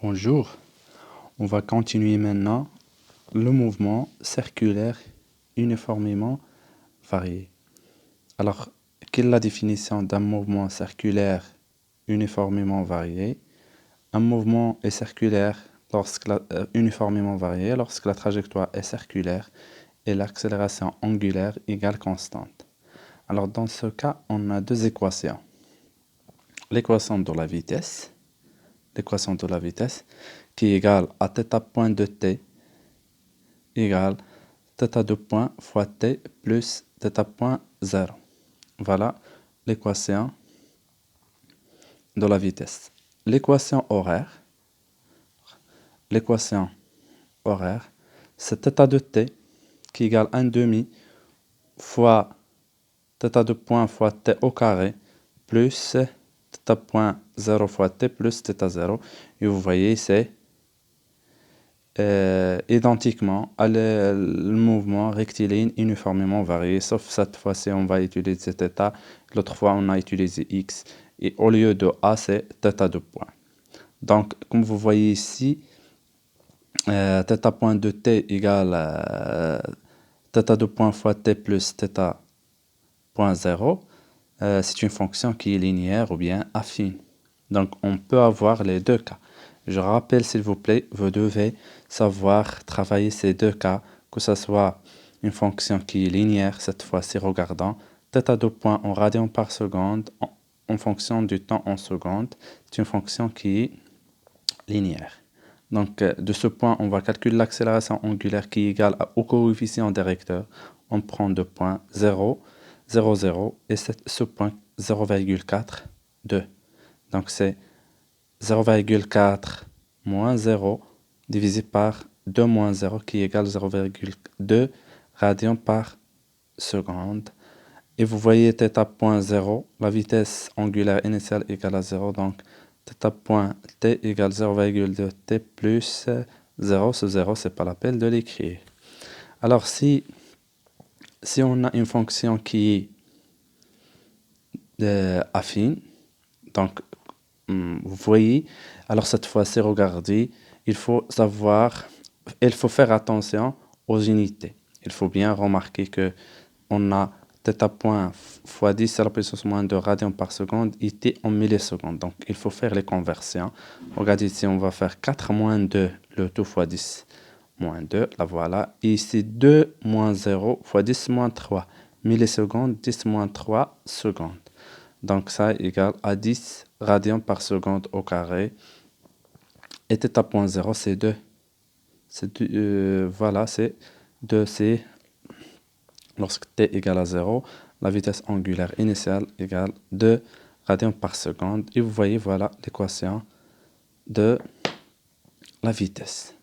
Bonjour, on va continuer maintenant le mouvement circulaire uniformément varié. Alors, quelle est la définition d'un mouvement circulaire uniformément varié? Un mouvement est circulaire uniformément varié lorsque la trajectoire est circulaire et l'accélération angulaire égale constante. Alors, dans ce cas, on a deux équations. L'équation de la vitesse qui est égale à θ point de t égale θ de point fois t plus θ point 0. Voilà l'équation de la vitesse. L'équation horaire, c'est θ de t qui égale 1 demi fois θ de point fois t au carré plus θ point 0 fois t plus θ0. Et vous voyez, c'est identiquement à le mouvement rectiligne uniformément varié, sauf cette fois-ci, on va utiliser θ. L'autre fois, on a utilisé x. Et au lieu de a, c'est θ de point. Donc, comme vous voyez ici, θ point de t égale θ de point fois t plus θ point 0. C'est une fonction qui est linéaire ou bien affine. Donc, on peut avoir les deux cas. Je rappelle, s'il vous plaît, vous devez savoir travailler ces deux cas, que ce soit une fonction qui est linéaire, cette fois-ci, regardant θ de point en radians par seconde, en fonction du temps en seconde. C'est une fonction qui est linéaire. Donc, de ce point, on va calculer l'accélération angulaire qui est égale au coefficient directeur. On prend deux points 0, 0, 0, et ce point 0,4, 2. Donc, c'est 0,4 moins 0 divisé par 2 moins 0 qui égale 0,2 radians par seconde. Et vous voyez θ point 0, la vitesse angulaire initiale égale à 0. Donc, θ point t égale 0,2 t plus 0. Ce 0, c'est pas la peine de l'écrire. Alors, si on a une fonction qui est affine, donc, vous voyez, alors cette fois-ci, regardez, il faut faire attention aux unités. Il faut bien remarquer que on a θ point fois 10 à la puissance moins 2 radians par seconde et t en millisecondes. Donc, il faut faire les conversions. Regardez ici, on va faire 4 moins 2, le tout fois 10 moins 2, la voilà. Et ici, 2 moins 0 fois 10 moins 3 millisecondes, 10 moins 3 secondes. Donc, ça égale à 10 radians par seconde au carré. Et θ point 0, c'est 2. Voilà, c'est 2. C'est lorsque t égale à 0, la vitesse angulaire initiale égale 2 radians par seconde. Et vous voyez, voilà l'équation de la vitesse.